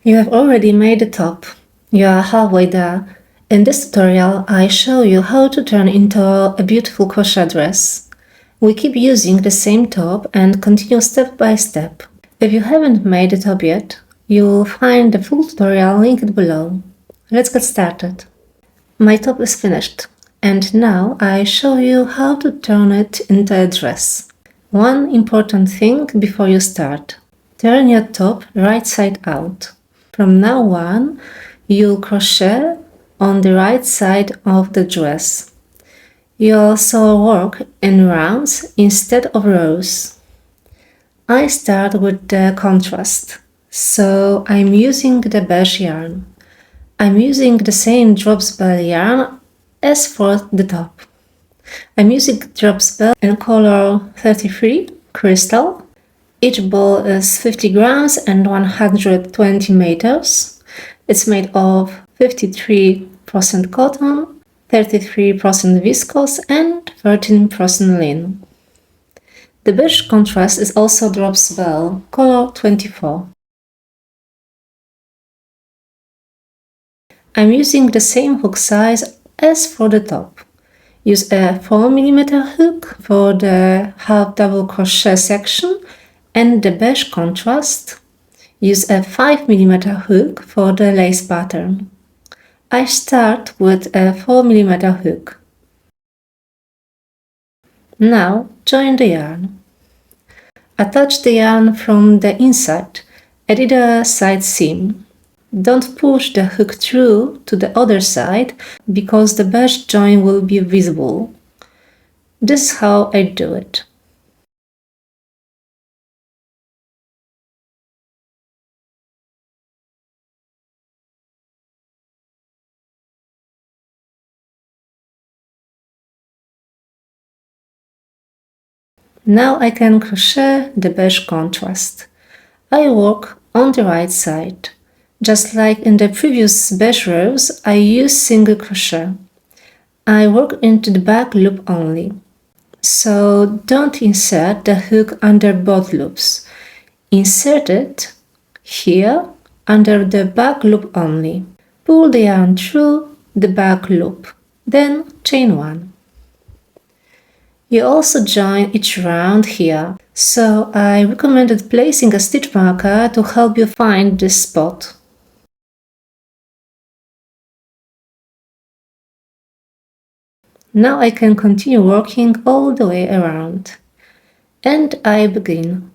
You have already made the top. You are halfway there. In this tutorial, I show you how to turn into a beautiful crochet dress. We keep using the same top and continue step by step. If you haven't made the top yet, you'll find the full tutorial linked below. Let's get started. My top is finished, and now I show you how to turn it into a dress. One important thing before you start: turn your top right side out. From now on, you'll crochet on the right side of the dress. You also work in rounds instead of rows. I start with the contrast, so I'm using the beige yarn. I'm using the same Drops Belle yarn as for the top. I'm using Drops Belle in color 33 crystal. Each ball is 50 grams and 120 meters. It's made of 53% cotton, 33% viscose and 13% linen. The beige contrast is also Drops Belle, color 24. I'm using the same hook size as for the top. Use a 4mm hook for the half double crochet section and the beige contrast. Use a 5mm hook for the lace pattern. I start with a 4mm hook. Now join the yarn. Attach the yarn from the inside at either side seam. Don't push the hook through to the other side because the beige join will be visible. This is how I do it. Now I can crochet the beige contrast. I work on the right side. Just like in the previous beige rows, I use single crochet. I work into the back loop only. So don't insert the hook under both loops. Insert it here under the back loop only. Pull the yarn through the back loop, then chain 1. You also join each round here, so I recommended placing a stitch marker to help you find this spot. Now I can continue working all the way around. And I begin.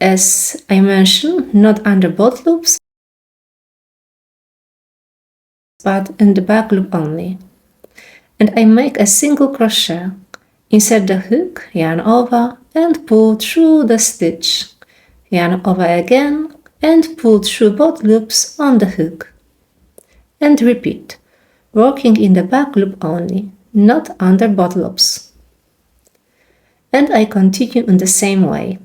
As I mentioned, not under both loops, but in the back loop only. And I make a single crochet. Insert the hook, yarn over, and pull through the stitch. Yarn over again, and pull through both loops on the hook. And repeat, working in the back loop only, not under both loops. And I continue in the same way.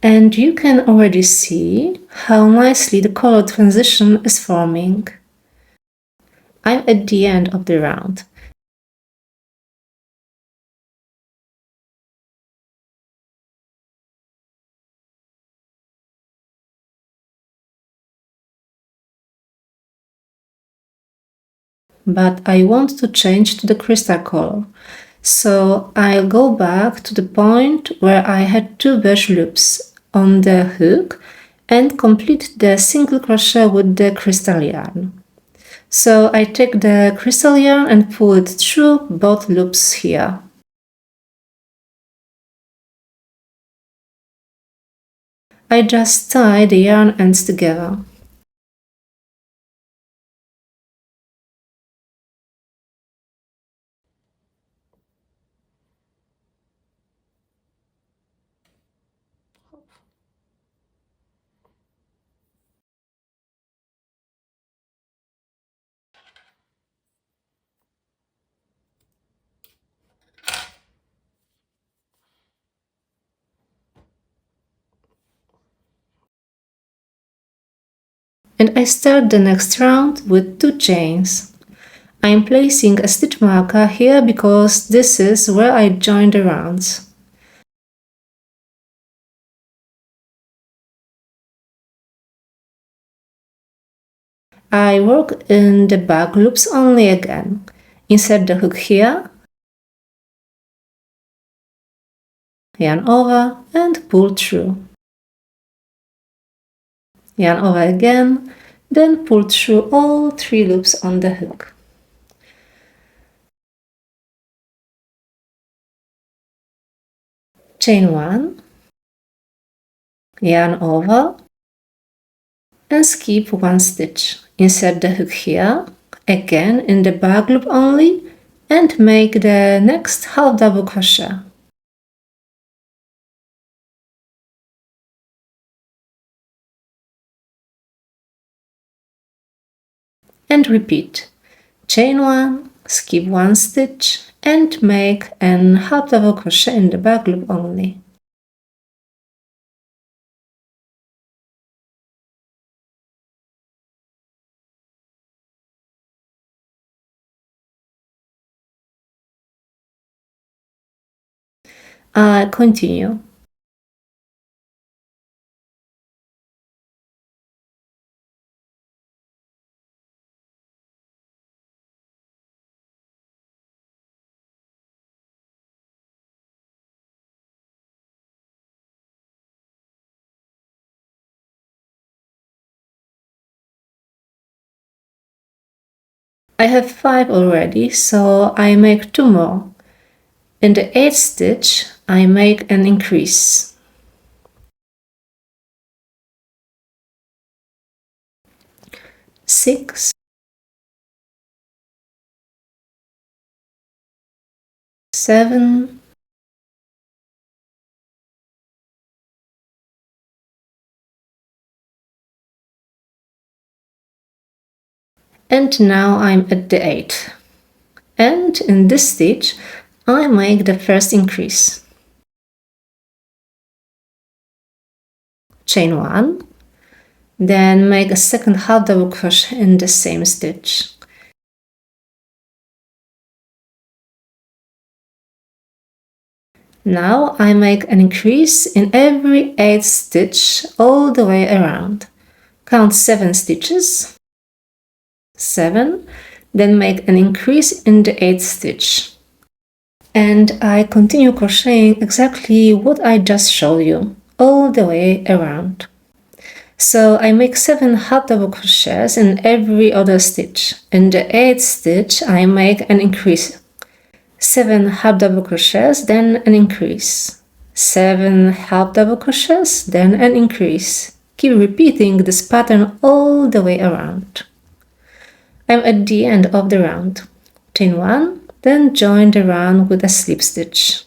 And you can already see how nicely the color transition is forming. I'm at the end of the round. But I want to change to the crystal color. So I'll go back to the point where I had 2 beige loops on the hook and complete the single crochet with the crystal yarn. So I take the crystal yarn and pull it through both loops here. I just tie the yarn ends together. and I start the next round with 2 chains. I am placing a stitch marker here because this is where I join the rounds. I work in the back loops only again. Insert the hook here, yarn over and pull through. Yarn over again, then pull through all 3 loops on the hook. Chain 1, yarn over, and skip 1 stitch. Insert the hook here, again in the back loop only, and make the next half double crochet. And repeat. Chain 1, skip 1 stitch, and make an half double crochet in the back loop only. Continue. I have 5 already, so I make 2 more. In the 8th stitch, I make an increase. 6, 7, and now I'm at the 8th. And in this stitch, I make the first increase. Chain 1, then make a second half double crochet in the same stitch. Now I make an increase in every 8th stitch all the way around. Count 7 stitches, 7, then make an increase in the 8th stitch. And I continue crocheting exactly what I just showed you, all the way around. So I make 7 half double crochets in every other stitch. In the 8th stitch I make an increase. 7 half double crochets, then an increase. 7 half double crochets, then an increase. Keep repeating this pattern all the way around. I'm at the end of the round. Chain 1, then join the round with a slip stitch.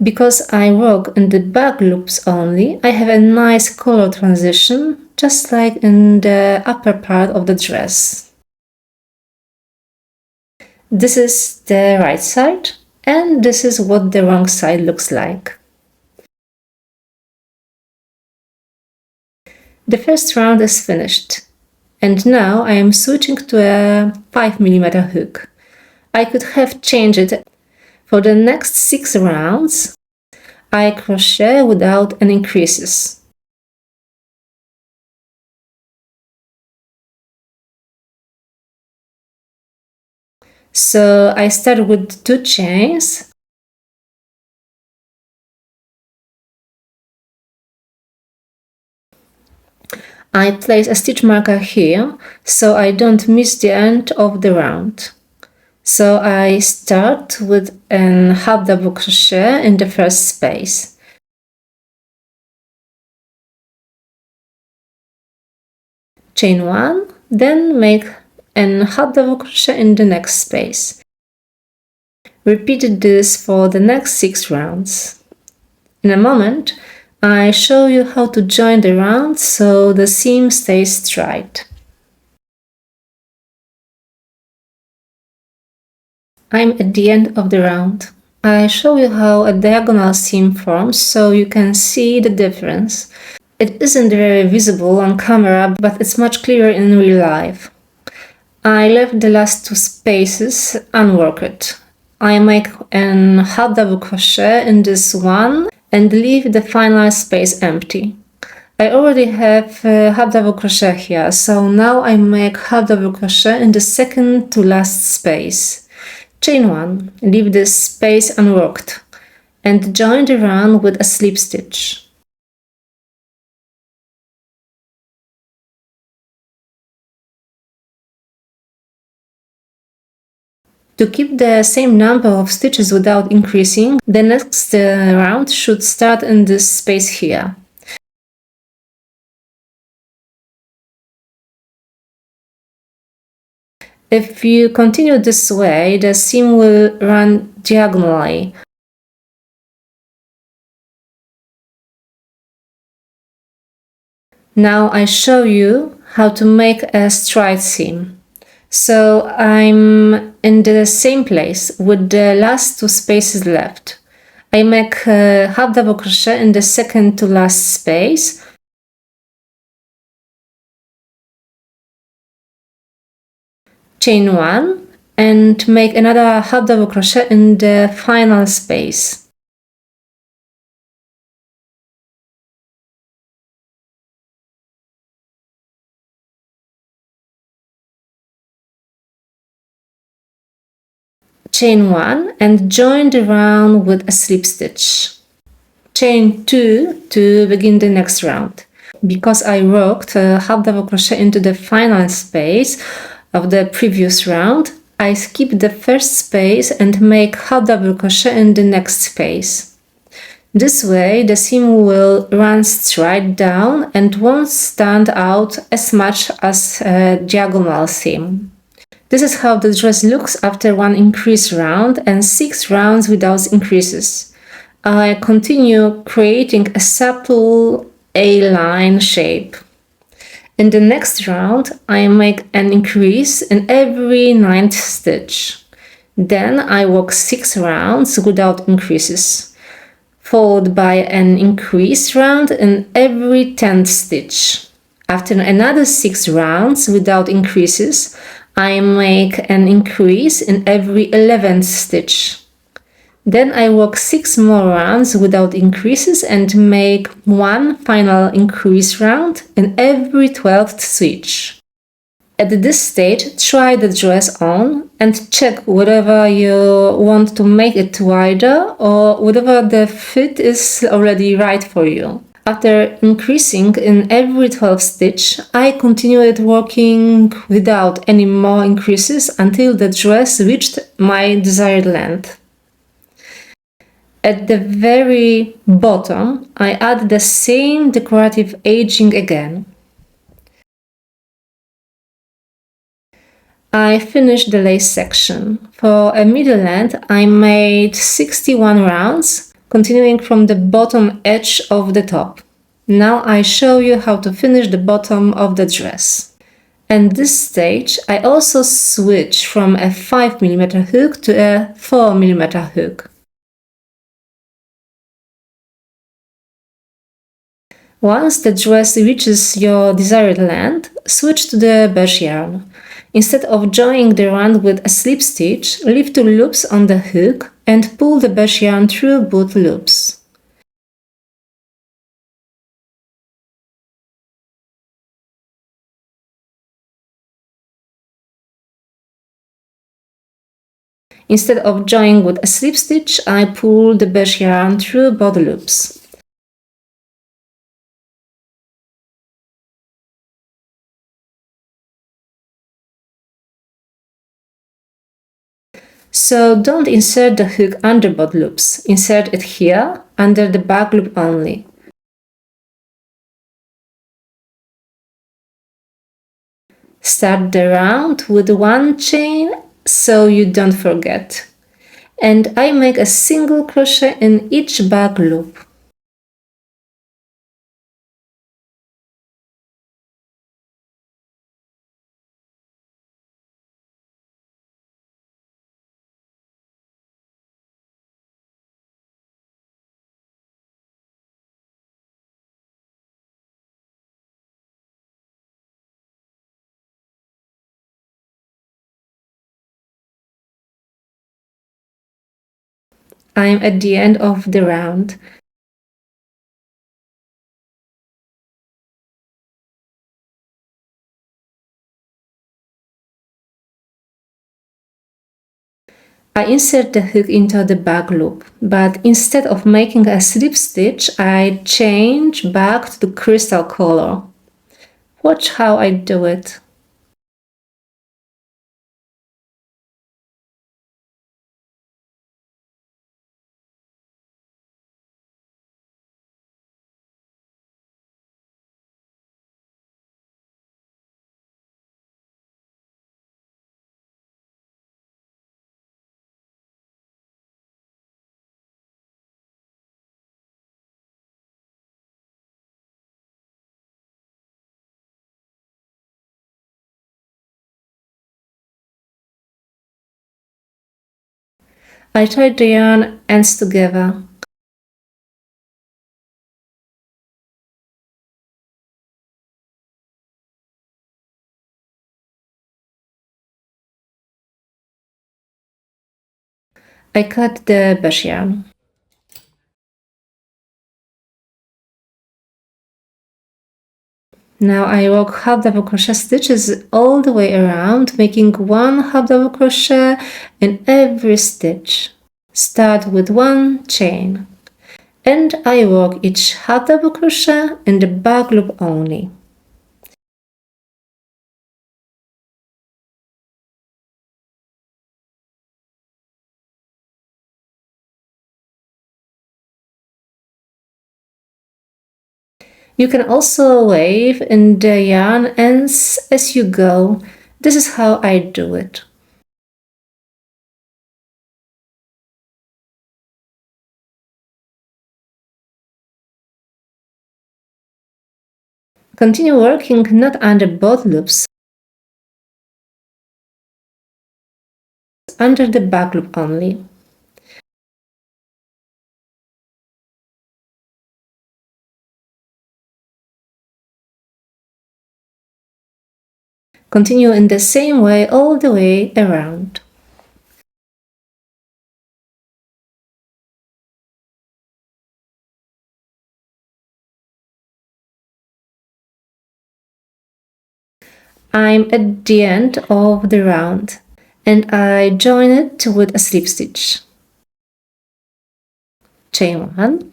Because I work in the back loops only, I have a nice color transition, just like in the upper part of the dress. This is the right side, and this is what the wrong side looks like. The first round is finished, and now I am switching to a 5mm hook. I could have changed it. For the next 6 rounds, I crochet without any increases. So I start with 2 chains. I place a stitch marker here, so I don't miss the end of the round. So I start with a half double crochet in the first space. Chain 1, then make a half double crochet in the next space. Repeat this for the next 6 rounds. In a moment, I show you how to join the round so the seam stays straight. I'm at the end of the round. I show you how a diagonal seam forms so you can see the difference. It isn't very visible on camera, but it's much clearer in real life. I left the last two spaces unworked. I make an half double crochet in this one and leave the final space empty. I already have half double crochet here, so now I make half double crochet in the second to last space. Chain 1, leave this space unworked and join the round with a slip stitch. To keep the same number of stitches without increasing, the next round should start in this space here. If you continue this way, the seam will run diagonally. Now I show you how to make a straight seam. So I'm in the same place with the last two spaces left. I make half double crochet in the second to last space. Chain 1 and make another half double crochet in the final space. Chain 1 and join the round with a slip stitch. Chain 2 to begin the next round. Because I worked half double crochet into the final space of the previous round, I skip the first space and make half double crochet in the next space. This way the seam will run straight down and won't stand out as much as a diagonal seam. This is how the dress looks after one increase round and 6 rounds without increases. I continue creating a supple A-line shape. In the next round, I make an increase in every 9th stitch. Then I work 6 rounds without increases, followed by an increase round in every 10th stitch. After another 6 rounds without increases, I make an increase in every 11th stitch. Then I work 6 more rounds without increases and make one final increase round in every 12th stitch. At this stage, try the dress on and check whether you want to make it wider or whether the fit is already right for you. After increasing in every 12th stitch, I continued working without any more increases until the dress reached my desired length. At the very bottom, I add the same decorative edging again. I finished the lace section. For a middle length, I made 61 rounds, continuing from the bottom edge of the top. Now I show you how to finish the bottom of the dress. At this stage, I also switch from a 5mm hook to a 4mm hook. Once the dress reaches your desired length, switch to the beige yarn. Instead of joining the round with a slip stitch, leave 2 loops on the hook and pull the beige yarn through both loops. Instead of joining with a slip stitch, I pull the beige yarn through both loops. So don't insert the hook under both loops. Insert it here, under the back loop only. Start the round with 1 chain so you don't forget. And I make a single crochet in each back loop. I'm at the end of the round. I insert the hook into the back loop, but instead of making a slip stitch, I change back to the crystal color. Watch how I do it. I tied the yarn ends together. I cut the beige yarn. Now I work half double crochet stitches all the way around, making one half double crochet in every stitch. Start with one chain, and I work each half double crochet in the back loop only. You can also wave in the yarn ends as you go. This is how I do it. Continue working not under both loops, under the back loop only. Continue in the same way all the way around. I'm at the end of the round and I join it with a slip stitch. Chain 1.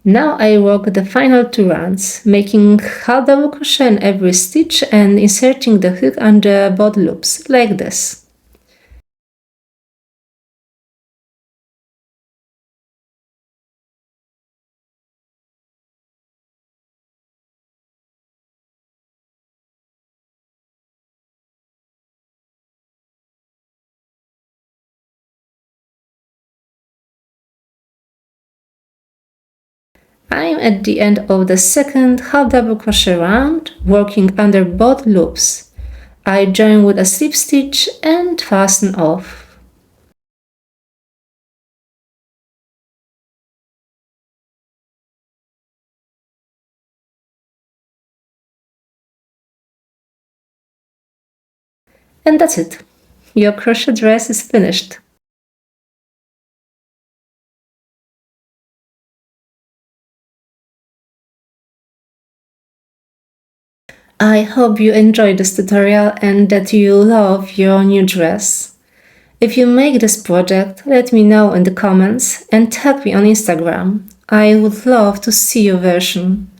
Now I work the final 2 rounds, making half double crochet in every stitch and inserting the hook under both loops, like this. I'm at the end of the second half double crochet round, working under both loops. I join with a slip stitch and fasten off. And that's it. Your crochet dress is finished. I hope you enjoyed this tutorial and that you love your new dress. If you make this project, let me know in the comments and tag me on Instagram. I would love to see your version.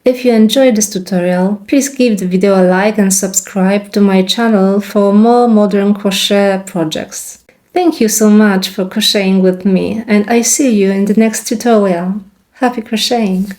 If you enjoyed this tutorial, please give the video a like and subscribe to my channel for more modern crochet projects. Thank you so much for crocheting with me, and I see you in the next tutorial. Happy crocheting!